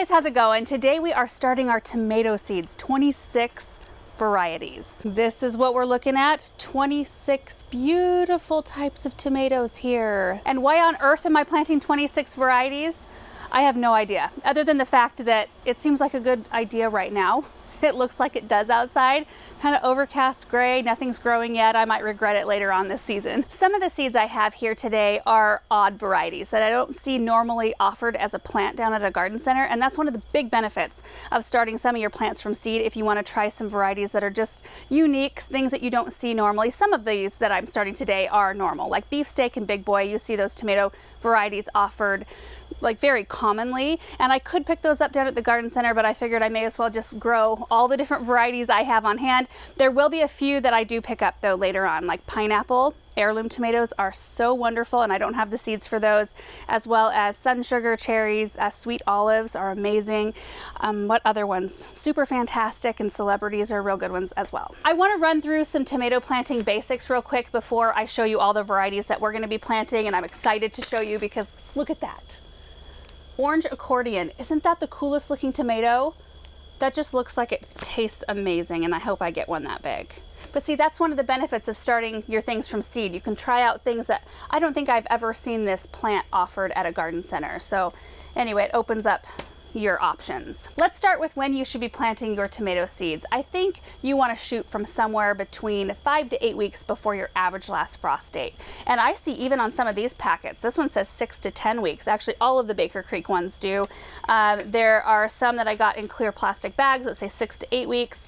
guys, how's it going? Today we are starting our tomato seeds, 26 varieties. This is what we're looking at, 26 beautiful types of tomatoes here. And why on earth am I planting 26 varieties? I have no idea, other than the fact that it seems like a good idea right now. It looks like it does outside, kind of overcast gray, nothing's growing yet. I might regret it later on this season. Some of the seeds I have here today are odd varieties that I don't see normally offered as a plant down at a garden center, and that's one of the big benefits of starting some of your plants from seed if you want to try some varieties that are just unique, things that you don't see normally. Some of these that I'm starting today are normal, like Beefsteak and Big Boy. You see those tomato varieties offered like very commonly, and I could pick those up down at the garden center, but I figured I may as well just grow all the different varieties I have on hand. There will be a few that I do pick up though later on, like pineapple. Heirloom tomatoes are so wonderful, and I don't have the seeds for those, as well as sun sugar cherries, sweet olives are amazing. What other ones? Super fantastic, and celebrities are real good ones as well. I want to run through some tomato planting basics real quick before I show you all the varieties that we're going to be planting, and I'm excited to show you because look at that. Orange Accordion. Isn't that the coolest looking tomato? That just looks like it tastes amazing, and I hope I get one that big. But see, that's one of the benefits of starting your things from seed. You can try out things that I don't think I've ever seen this plant offered at a garden center. So anyway, it opens up your options. Let's start with when you should be planting your tomato seeds. I think you want to shoot from somewhere between 5 to 8 weeks before your average last frost date. And I see even on some of these packets, this one says 6 to 10 weeks. Actually, all of the Baker Creek ones do. There are some that I got in clear plastic bags that say 6 to 8 weeks.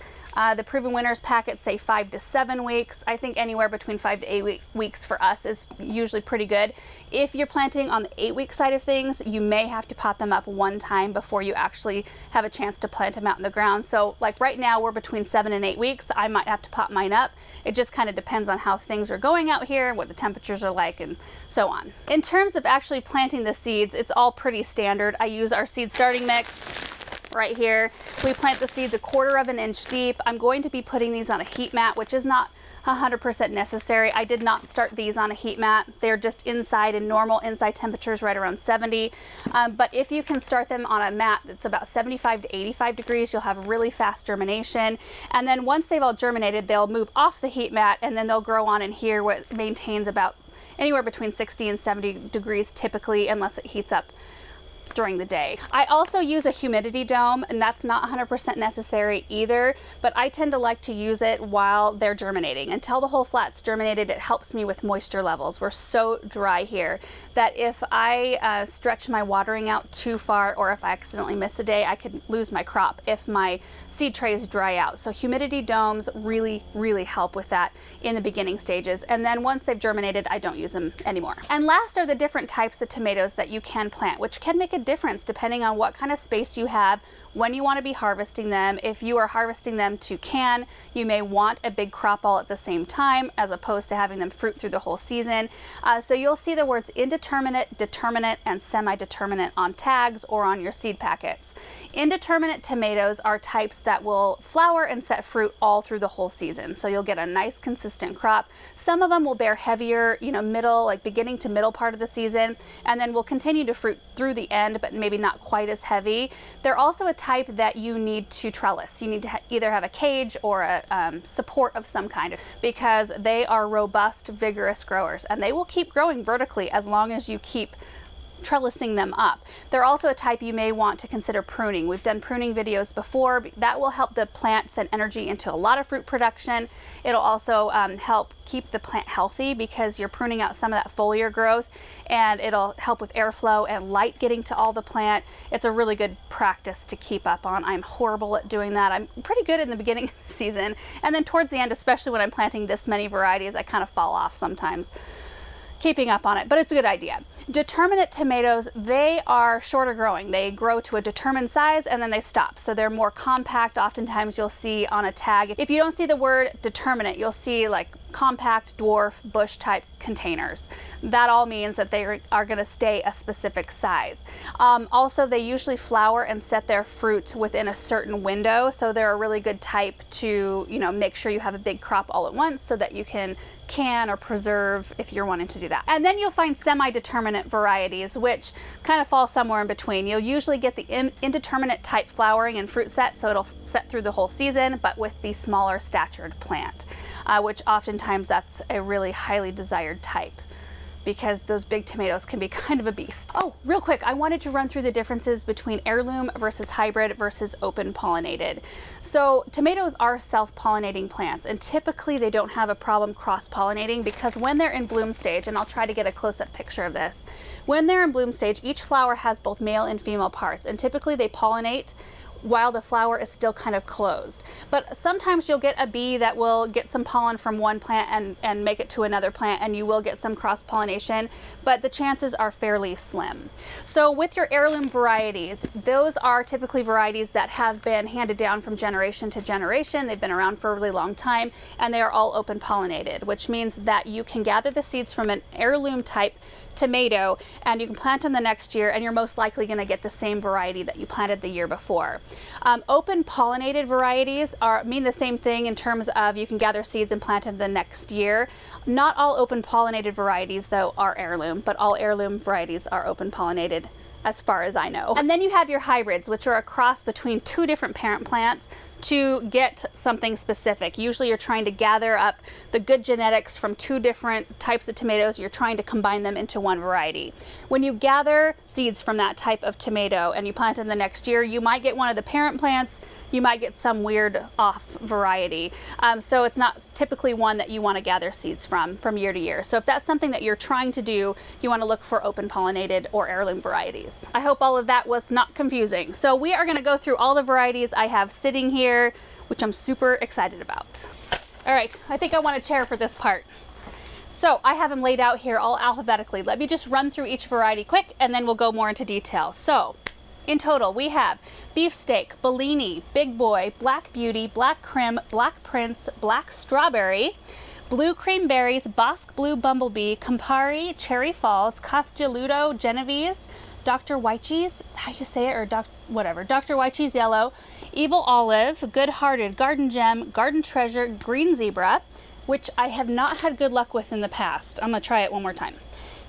The Proven Winners packets say 5 to 7 weeks. I think anywhere between 5 to 8 weeks for us is usually pretty good. If you're planting on the 8-week side of things, you may have to pot them up one time before you actually have a chance to plant them out in the ground. So like right now we're between 7 and 8 weeks. I might have to pot mine up. It just kind of depends on how things are going out here, what the temperatures are like, and so on. In terms of actually planting the seeds, it's all pretty standard. I use our seed starting mix right here. We plant the seeds 1/4 of an inch deep. I'm going to be putting these on a heat mat, which is not 100% necessary. I did not start these on a heat mat. They're just inside in normal inside temperatures right around 70. But if you can start them on a mat that's about 75 to 85 degrees, you'll have really fast germination. And then once they've all germinated, they'll move off the heat mat, and then they'll grow on in here, what maintains about anywhere between 60 and 70 degrees typically, unless it heats up during the day. I also use a humidity dome, and that's not 100% necessary either, but I tend to like to use it while they're germinating. Until the whole flat's germinated, it helps me with moisture levels. We're so dry here that if I stretch my watering out too far, or if I accidentally miss a day, I could lose my crop if my seed trays dry out. So humidity domes really, really help with that in the beginning stages. And then once they've germinated, I don't use them anymore. And last are the different types of tomatoes that you can plant, which can make a difference depending on what kind of space you have, when you want to be harvesting them. If you are harvesting them to can, you may want a big crop all at the same time as opposed to having them fruit through the whole season. So you'll see the words indeterminate, determinate, and semi-determinate on tags or on your seed packets. Indeterminate tomatoes are types that will flower and set fruit all through the whole season. So you'll get a nice consistent crop. Some of them will bear heavier, middle, like beginning to middle part of the season, and then will continue to fruit through the end, but maybe not quite as heavy. They're also a type that you need to trellis. You need to either have a cage or a support of some kind, because they are robust, vigorous growers, and they will keep growing vertically as long as you keep trellising them up. They're also a type you may want to consider pruning. We've done pruning videos before. That will help the plant send energy into a lot of fruit production. It'll also help keep the plant healthy because you're pruning out some of that foliar growth, and it'll help with airflow and light getting to all the plant. It's a really good practice to keep up on. I'm horrible at doing that. I'm pretty good in the beginning of the season, and then towards the end, especially when I'm planting this many varieties, I kind of fall off sometimes keeping up on it, but it's a good idea. Determinate tomatoes, they are shorter growing. They grow to a determined size and then they stop. So they're more compact. Oftentimes you'll see on a tag, if you don't see the word determinate, you'll see like compact, dwarf, bush type containers. That all means that they are going to stay a specific size. Also, they usually flower and set their fruit within a certain window. So they're a really good type to, make sure you have a big crop all at once so that you can can or preserve if you're wanting to do that. And then you'll find semi-determinate varieties, which kind of fall somewhere in between. You'll usually get the indeterminate type flowering and fruit set, so it'll set through the whole season, but with the smaller statured plant, which oftentimes that's a really highly desired type, because those big tomatoes can be kind of a beast. Oh, real quick, I wanted to run through the differences between heirloom versus hybrid versus open pollinated. So tomatoes are self-pollinating plants, and typically they don't have a problem cross-pollinating, because when they're in bloom stage, and I'll try to get a close-up picture of this, when they're in bloom stage, each flower has both male and female parts, and typically they pollinate while the flower is still kind of closed. But sometimes you'll get a bee that will get some pollen from one plant and make it to another plant, and you will get some cross-pollination, but the chances are fairly slim. So with your heirloom varieties, those are typically varieties that have been handed down from generation to generation. They've been around for a really long time, and they are all open pollinated, which means that you can gather the seeds from an heirloom type tomato and you can plant them the next year, and you're most likely going to get the same variety that you planted the year before. Open pollinated varieties mean the same thing in terms of you can gather seeds and plant them the next year. Not all open pollinated varieties though are heirloom, but all heirloom varieties are open pollinated as far as I know. And then you have your hybrids, which are a cross between two different parent plants to get something specific. Usually you're trying to gather up the good genetics from two different types of tomatoes. You're trying to combine them into one variety. When you gather seeds from that type of tomato and you plant them the next year, you might get one of the parent plants, you might get some weird off variety. So it's not typically one that you want to gather seeds from year to year. So if that's something that you're trying to do, you want to look for open pollinated or heirloom varieties. I hope all of that was not confusing. So we are going to go through all the varieties I have sitting here, which I'm super excited about. All right, I think I want a chair for this part. So I have them laid out here all alphabetically. Let me just run through each variety quick, and then we'll go more into detail. So in total, we have Beefsteak, Bellini, Big Boy, Black Beauty, Black Crim, Black Prince, Black Strawberry, Blue Cream Berries, Bosque Blue Bumblebee, Campari, Cherry Falls, Castelluto, Genovese, Dr. White Cheese, is that how you say it, or whatever, Dr. White Cheese Yellow, Evil Olive, Good Hearted, Garden Gem, Garden Treasure, Green Zebra, which I have not had good luck with in the past. I'm gonna try it one more time.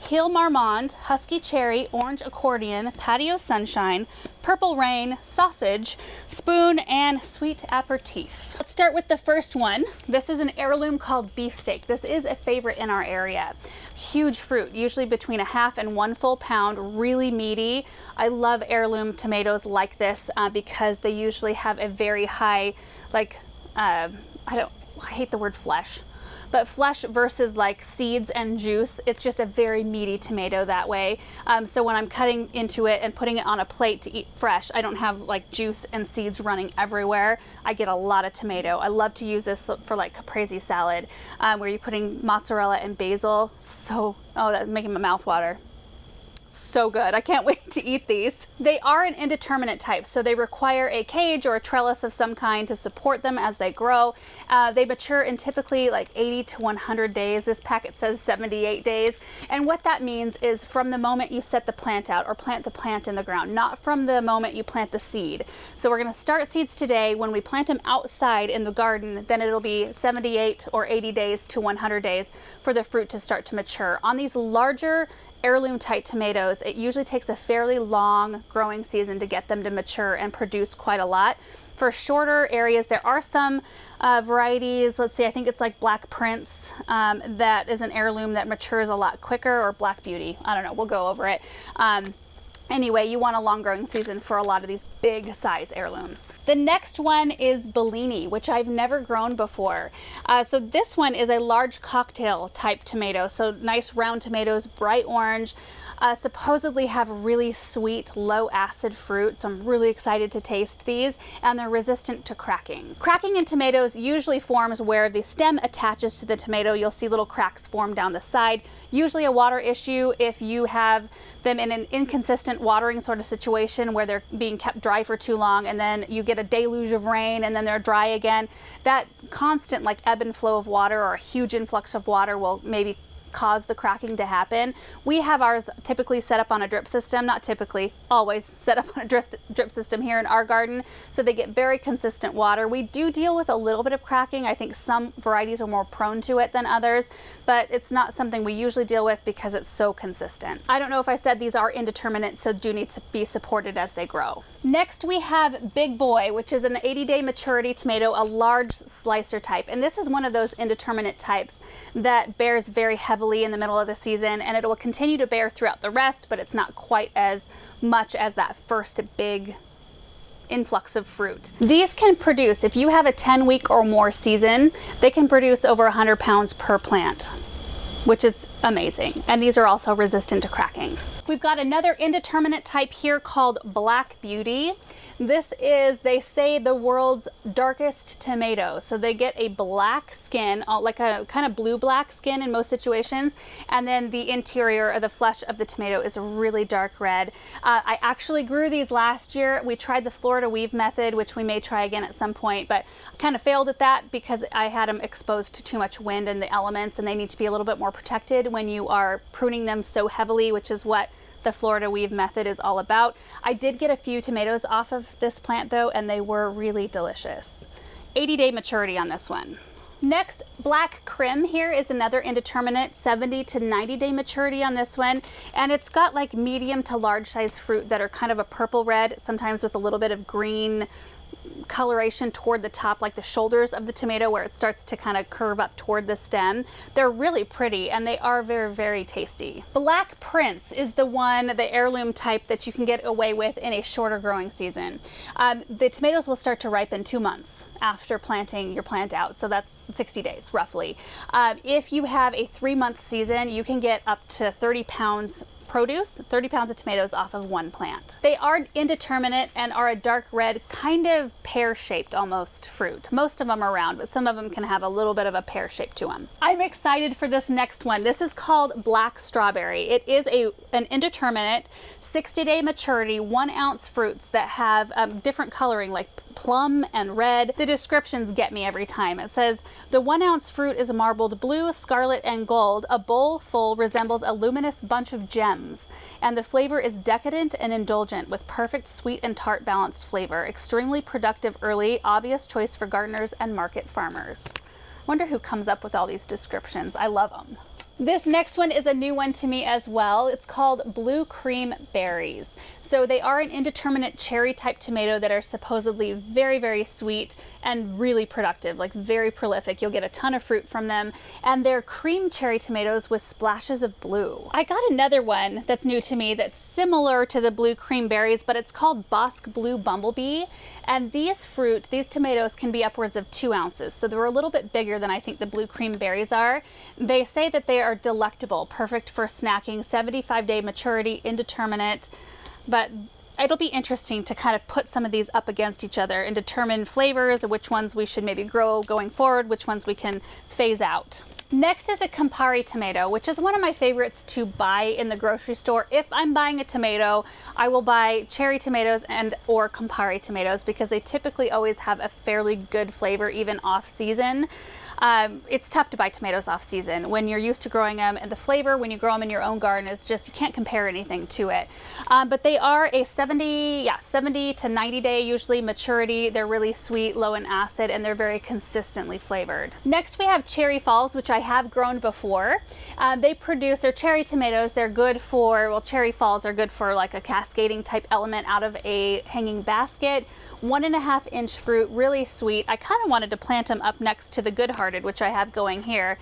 Heel Marmande, Husky Cherry, Orange Accordion, Patio Sunshine, Purple Rain, Sausage, Spoon, and Sweet Aperitif. Let's start with the first one. This is an heirloom called Beefsteak. This is a favorite in our area. Huge fruit, usually between a half and 1 full pound, really meaty. I love heirloom tomatoes like this because they usually have a very high, like, I hate the word flesh, but flesh versus like seeds and juice. It's just a very meaty tomato that way. So when I'm cutting into it and putting it on a plate to eat fresh, I don't have like juice and seeds running everywhere. I get a lot of tomato. I love to use this for like caprese salad, where you're putting mozzarella and basil. So, oh, that's making my mouth water. So good. I can't wait to eat these. They are an indeterminate type, so they require a cage or a trellis of some kind to support them as they grow. They mature in typically like 80 to 100 days. This packet says 78 days. And what that means is from the moment you set the plant out or plant the plant in the ground, not from the moment you plant the seed. So we're going to start seeds today. When we plant them outside in the garden, then it'll be 78 or 80 days to 100 days for the fruit to start to mature. On these larger heirloom type tomatoes, it usually takes a fairly long growing season to get them to mature and produce quite a lot. For shorter areas, there are some varieties. Let's see, I think it's like Black Prince that is an heirloom that matures a lot quicker, or Black Beauty. I don't know, we'll go over it. Anyway, you want a long growing season for a lot of these big size heirlooms. The next one is Bellini, which I've never grown before. So this one is a large cocktail type tomato. So nice round tomatoes, bright orange, supposedly have really sweet, low acid fruit. So I'm really excited to taste these, and they're resistant to cracking. Cracking in tomatoes usually forms where the stem attaches to the tomato. You'll see little cracks form down the side. Usually a water issue if you have them in an inconsistent watering sort of situation where they're being kept dry for too long, and then you get a deluge of rain and then they're dry again. That constant like ebb and flow of water or a huge influx of water will maybe cause the cracking to happen. We have ours typically set up on a drip system, not typically, always set up on a drip system here in our garden, so they get very consistent water. We do deal with a little bit of cracking. I think some varieties are more prone to it than others, but it's not something we usually deal with because it's so consistent. I don't know if I said these are indeterminate, so do need to be supported as they grow. Next we have Big Boy, which is an 80-day maturity tomato, a large slicer type, and this is one of those indeterminate types that bears very heavily in the middle of the season, and it will continue to bear throughout the rest, but it's not quite as much as that first big influx of fruit. These can produce, if you have a 10-week or more season, they can produce over 100 pounds per plant, which is amazing. And these are also resistant to cracking. We've got another indeterminate type here called Black Beauty. This is, they say, the world's darkest tomato. So they get a black skin, like a kind of blue-black skin in most situations, and then the interior or the flesh of the tomato is really dark red. I actually grew these last year. We tried the Florida weave method, which we may try again at some point, but kind of failed at that because I had them exposed to too much wind and the elements, and they need to be a little bit more protected when you are pruning them so heavily, which is what the Florida weave method is all about. I did get a few tomatoes off of this plant though, and they were really delicious. 80-day maturity on this one. Next, Black Crim here is another indeterminate, 70 to 90-day maturity on this one, and it's got like medium to large size fruit that are kind of a purple red, sometimes with a little bit of green coloration toward the top, like the shoulders of the tomato where it starts to kind of curve up toward the stem. They're really pretty and they are very, very tasty. Black Prince is the one, the heirloom type that you can get away with in a shorter growing season. The tomatoes will start to ripen 2 months after planting your plant out, so that's 60 days roughly. If you have a 3-month season, you can get up to 30 pounds produce, 30 pounds of tomatoes off of one plant. They are indeterminate and are a dark red, kind of pear-shaped almost fruit. Most of them are round, but some of them can have a little bit of a pear shape to them. I'm excited for this next one. This is called Black Strawberry. It is an indeterminate, 60-day maturity, 1-ounce fruits that have different coloring like plum and red. The descriptions get me every time. It says, the 1-ounce fruit is marbled blue, scarlet, and gold. A bowl full resembles a luminous bunch of gems, and the flavor is decadent and indulgent with perfect sweet and tart balanced flavor. Extremely productive early, obvious choice for gardeners and market farmers. Wonder who comes up with all these descriptions. I love them. This next one is a new one to me as well. It's called Blue Cream Berries. So they are an indeterminate cherry type tomato that are supposedly very, very sweet and really productive, like very prolific. You'll get a ton of fruit from them, and they're cream cherry tomatoes with splashes of blue. I got another one that's new to me that's similar to the Blue Cream Berries, but it's called Bosque Blue Bumblebee. And these tomatoes can be upwards of 2 ounces. So they're a little bit bigger than I think the Blue Cream Berries are. They say that they are delectable, perfect for snacking, 75-day maturity, indeterminate, but it'll be interesting to kind of put some of these up against each other and determine flavors, which ones we should maybe grow going forward, which ones we can phase out. Next is a Campari tomato, which is one of my favorites to buy in the grocery store. If I'm buying a tomato, I will buy cherry tomatoes and or Campari tomatoes because they typically always have a fairly good flavor even off season. It's tough to buy tomatoes off season when you're used to growing them, and the flavor when you grow them in your own garden is just, you can't compare anything to it. But they are a 70 to 90 day usually maturity. They're really sweet, low in acid, and they're very consistently flavored. Next we have Cherry Falls, which I have grown before. They're cherry tomatoes. They're good for, well, Cherry Falls are good for like a cascading type element out of a hanging basket. 1.5 inch fruit, really sweet. I kind of wanted to plant them up next to the Good Hearted, which I have going here.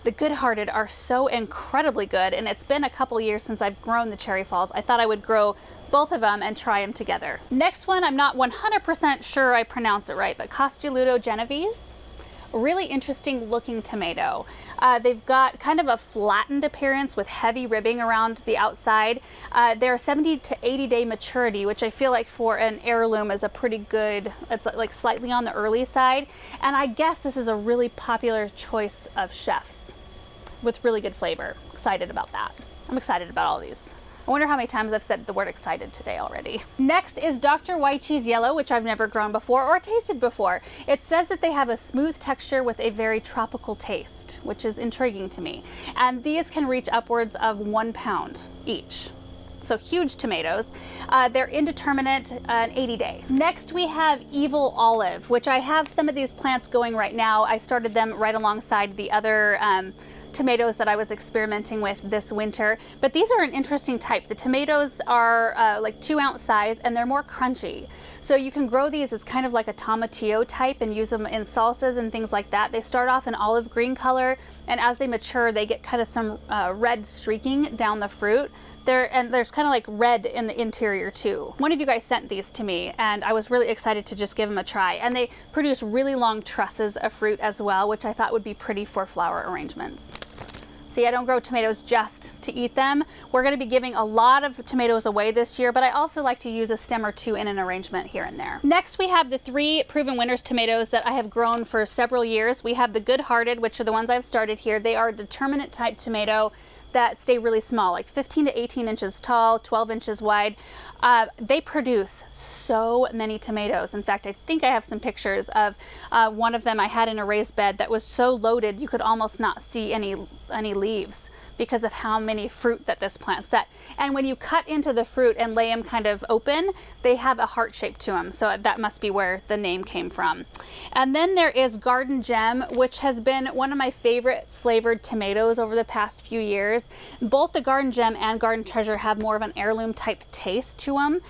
The Good Hearted are so incredibly good, and it's been a couple years since I've grown the Cherry Falls. I thought I would grow both of them and try them together. Next one, I'm not 100% sure I pronounce it right, but Costoluto Genovese. A really interesting looking tomato. They've got kind of a flattened appearance with heavy ribbing around the outside. They're 70 to 80 day maturity, which I feel like for an heirloom is a pretty good, it's like slightly on the early side. And I guess this is a really popular choice of chefs with really good flavor. Excited about that. I'm excited about all these. I wonder how many times I've said the word excited today already. Next is Dr. White Cheese Yellow, which I've never grown before or tasted before. It says that they have a smooth texture with a very tropical taste, which is intriguing to me. And these can reach upwards of 1 pound each. So huge tomatoes. They're indeterminate, an 80-day. Next we have Evil Olive, which I have some of these plants going right now. I started them right alongside the other tomatoes that I was experimenting with this winter, but these are an interesting type. The tomatoes are like 2-ounce size and they're more crunchy. So you can grow these as kind of like a tomatillo type and use them in salsas and things like that. They start off an olive green color, and as they mature, they get kind of some red streaking down the fruit. There's kind of like red in the interior too. One of you guys sent these to me and I was really excited to just give them a try. And they produce really long trusses of fruit as well, which I thought would be pretty for flower arrangements. See, I don't grow tomatoes just to eat them. We're going to be giving a lot of tomatoes away this year, but I also like to use a stem or two in an arrangement here and there. Next, we have the 3 Proven Winners tomatoes that I have grown for several years. We have the Good Hearted, which are the ones I've started here. They are a determinate type tomato that stay really small, like 15 to 18 inches tall, 12 inches wide. They produce so many tomatoes. In fact, I think I have some pictures of one of them I had in a raised bed that was so loaded you could almost not see any leaves because of how many fruit that this plant set. And when you cut into the fruit and lay them kind of open, they have a heart shape to them. So that must be where the name came from. And then there is Garden Gem, which has been one of my favorite flavored tomatoes over the past few years. Both the Garden Gem and Garden Treasure have more of an heirloom type taste to them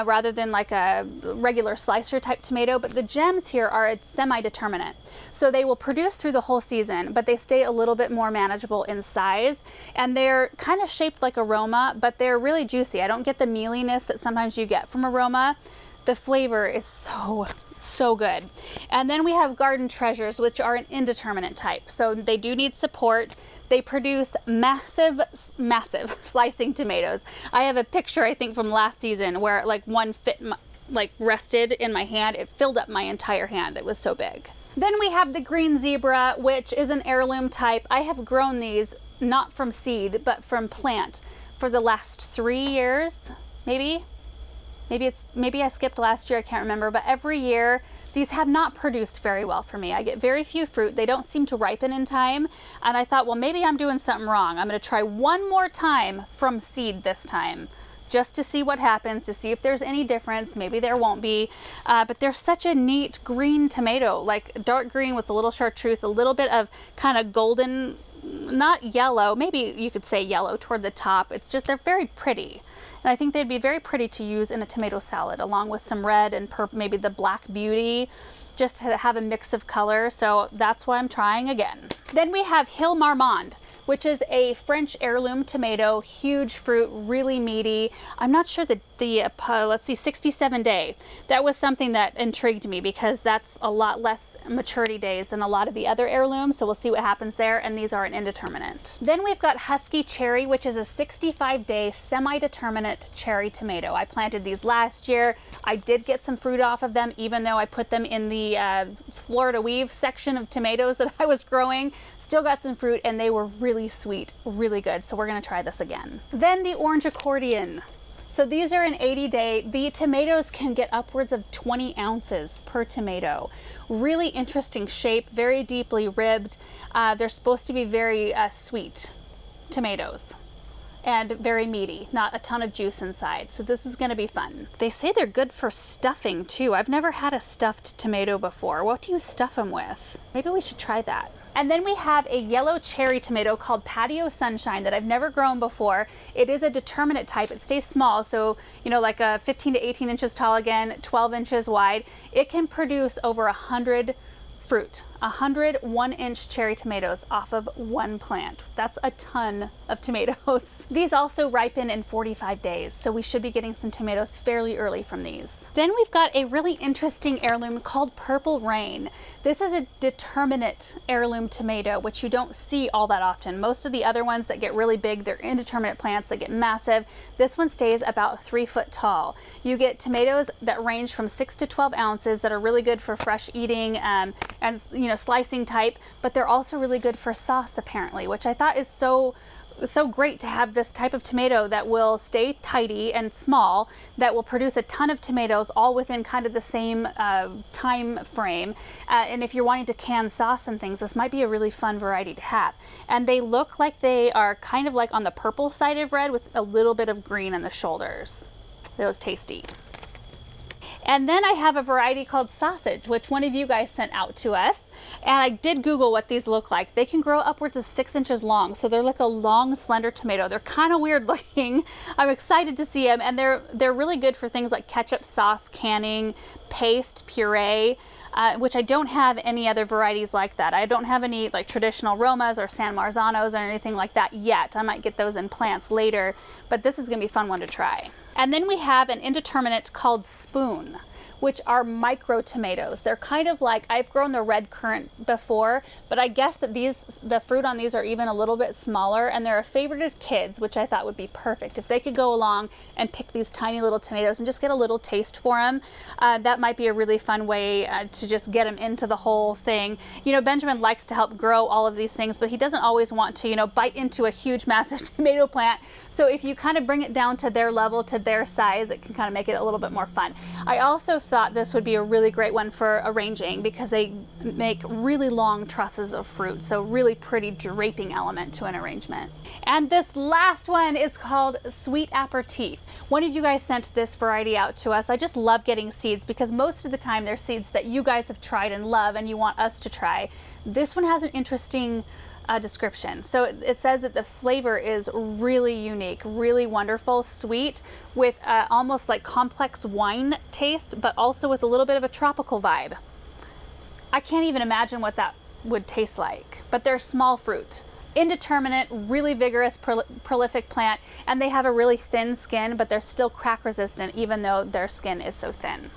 rather than like a regular slicer type tomato. But the gems here are semi-determinate. So they will produce through the whole season, but they stay a little bit more manageable in size. And they're kind of shaped like aroma, but they're really juicy. I don't get the mealiness that sometimes you get from aroma. The flavor is so good. And then we have Garden Treasures, which are an indeterminate type. So they do need support. They produce massive slicing tomatoes. I have a picture, I think, from last season where like one fit like rested in my hand. It filled up my entire hand. It was so big. Then we have the Green Zebra, which is an heirloom type. I have grown these not from seed, but from plant for the last 3 years, maybe I skipped last year, I can't remember, but every year these have not produced very well for me. I get very few fruit. They don't seem to ripen in time. And I thought, well, maybe I'm doing something wrong. I'm going to try one more time from seed this time, just to see what happens, to see if there's any difference. Maybe there won't be, but they're such a neat green tomato, like dark green with a little chartreuse, a little bit of kind of golden, not yellow, maybe you could say yellow toward the top. It's just, they're very pretty. And I think they'd be very pretty to use in a tomato salad along with some red and maybe the Black Beauty, just to have a mix of color. So that's why I'm trying again. Then we have Hill Marmande, which is a French heirloom tomato, huge fruit, really meaty. I'm not sure that let's see, 67 day. That was something that intrigued me because that's a lot less maturity days than a lot of the other heirlooms. So we'll see what happens there. And these are an indeterminate. Then we've got Husky Cherry, which is a 65-day semi-determinate cherry tomato. I planted these last year. I did get some fruit off of them, even though I put them in the Florida Weave section of tomatoes that I was growing. Still got some fruit and they were really sweet, really good. So we're gonna try this again. Then the Orange Accordion. So these are an 80-day. The tomatoes can get upwards of 20 ounces per tomato. Really interesting shape, very deeply ribbed. They're supposed to be very sweet tomatoes and very meaty, not a ton of juice inside. So this is gonna be fun. They say they're good for stuffing too. I've never had a stuffed tomato before. What do you stuff them with? Maybe we should try that. And then we have a yellow cherry tomato called Patio Sunshine that I've never grown before. It is a determinate type. It stays small, so you know, like a 15 to 18 inches tall again, 12 inches wide. It can produce over 100 fruit, 100 1-inch cherry tomatoes off of one plant. That's a ton of tomatoes. These also ripen in 45 days, so we should be getting some tomatoes fairly early from these. Then we've got a really interesting heirloom called Purple Rain. This is a determinate heirloom tomato, which you don't see all that often. Most of the other ones that get really big, they're indeterminate plants that get massive. This one stays about 3 foot tall. You get tomatoes that range from 6 to 12 ounces that are really good for fresh eating and you know, slicing type, but they're also really good for sauce apparently, which I thought is so so great to have this type of tomato that will stay tidy and small, that will produce a ton of tomatoes all within kind of the same time frame. And if you're wanting to can sauce and things, this might be a really fun variety to have. And they look like they are kind of like on the purple side of red with a little bit of green on the shoulders. They look tasty. And then I have a variety called Sausage, which one of you guys sent out to us. And I did Google what these look like. They can grow upwards of 6 inches long. So they're like a long, slender tomato. They're kind of weird looking. I'm excited to see them. And they're really good for things like ketchup, sauce, canning, paste, puree, which I don't have any other varieties like that. I don't have any like traditional Romas or San Marzanos or anything like that yet. I might get those in plants later, but this is gonna be a fun one to try. And then we have an indeterminate called Spoon, which are micro tomatoes. They're kind of like, I've grown the red currant before, but I guess that the fruit on these are even a little bit smaller, and they're a favorite of kids, which I thought would be perfect. If they could go along and pick these tiny little tomatoes and just get a little taste for them, that might be a really fun way to just get them into the whole thing. You know, Benjamin likes to help grow all of these things, but he doesn't always want to, you know, bite into a huge, massive tomato plant. So if you kind of bring it down to their level, to their size, it can kind of make it a little bit more fun. I also thought this would be a really great one for arranging because they make really long trusses of fruit, so really pretty draping element to an arrangement. And this last one is called Sweet Aperitif. One of you guys sent this variety out to us. I just love getting seeds because most of the time they're seeds that you guys have tried and love and you want us to try. This one has an interesting description. So it says that the flavor is really unique, really wonderful, sweet, with almost like complex wine taste, but also with a little bit of a tropical vibe. I can't even imagine what that would taste like, but they're small fruit. Indeterminate, really vigorous, prolific plant, and they have a really thin skin, but they're still crack resistant even though their skin is so thin.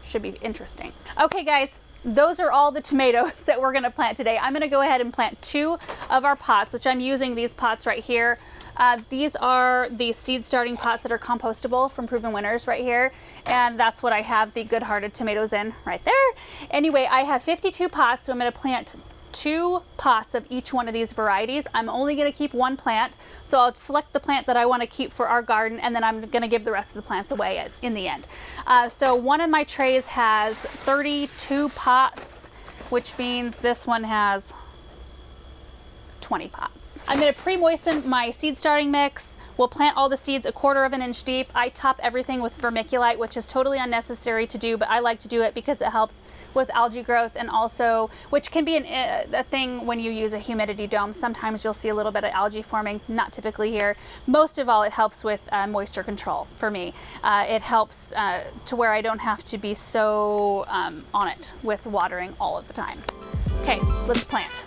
Should be interesting. Okay guys, those are all the tomatoes that we're gonna plant today. I'm gonna go ahead and plant 2 of our pots, which I'm using these pots right here. These are the seed starting pots that are compostable from Proven Winners right here. And that's what I have the Good Hearted tomatoes in right there. Anyway, I have 52 pots, so I'm gonna plant 2 pots of each one of these varieties. I'm only going to keep 1 plant, so I'll select the plant that I want to keep for our garden, and then I'm going to give the rest of the plants away in the end. So one of my trays has 32 pots, which means this one has 20 pots. I'm going to pre-moisten my seed starting mix. We'll plant all the seeds 1/4 of an inch deep. I top everything with vermiculite, which is totally unnecessary to do, but I like to do it because it helps with algae growth, and also, which can be a thing when you use a humidity dome. Sometimes you'll see a little bit of algae forming, not typically here. Most of all, it helps with moisture control for me. It helps to where I don't have to be so on it with watering all of the time. Okay, let's plant.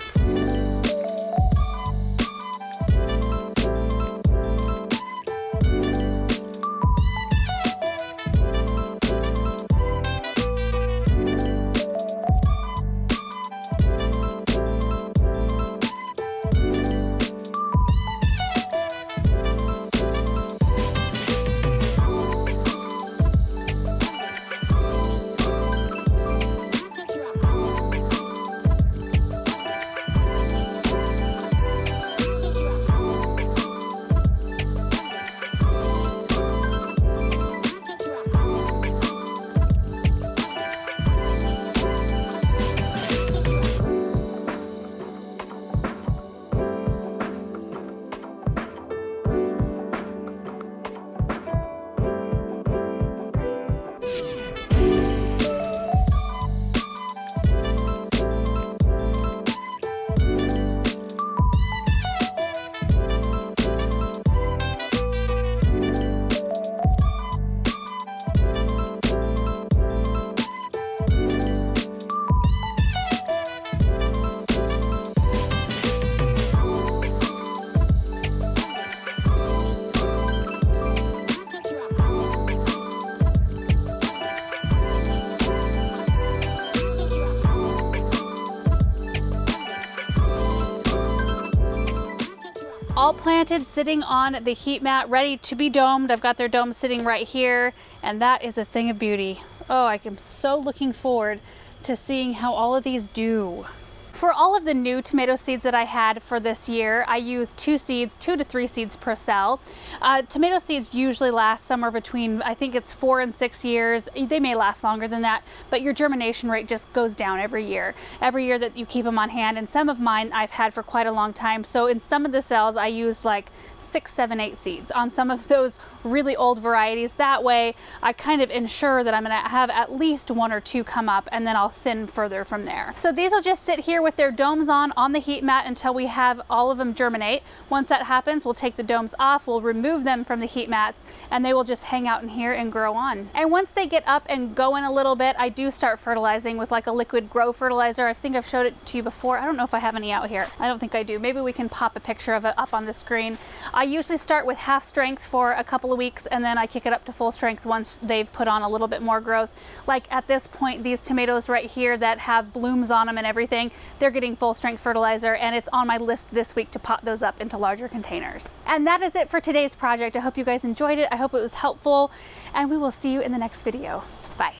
All planted, sitting on the heat mat, ready to be domed. I've got their dome sitting right here, and that is a thing of beauty. Oh, I am so looking forward to seeing how all of these do. For all of the new tomato seeds that I had for this year, I used 2 to 3 seeds per cell. Tomato seeds usually last somewhere between, I think it's 4 and 6 years. They may last longer than that, but your germination rate just goes down every year that you keep them on hand. And some of mine I've had for quite a long time. So in some of the cells, I used like 6, 7, 8 seeds on some of those really old varieties. That way I kind of ensure that I'm going to have at least 1 or 2 come up, and then I'll thin further from there. So these will just sit here with their domes on the heat mat until we have all of them germinate. Once that happens, we'll take the domes off, we'll remove them from the heat mats, and they will just hang out in here and grow on. And once they get up and going a little bit, I do start fertilizing with like a liquid grow fertilizer. I think I've showed it to you before. I don't know if I have any out here. I don't think I do. Maybe we can pop a picture of it up on the screen. I usually start with half strength for a couple of weeks, and then I kick it up to full strength once they've put on a little bit more growth. Like at this point, these tomatoes right here that have blooms on them and everything, they're getting full strength fertilizer, and it's on my list this week to pot those up into larger containers. And that is it for today's project. I hope you guys enjoyed it. I hope it was helpful, and we will see you in the next video.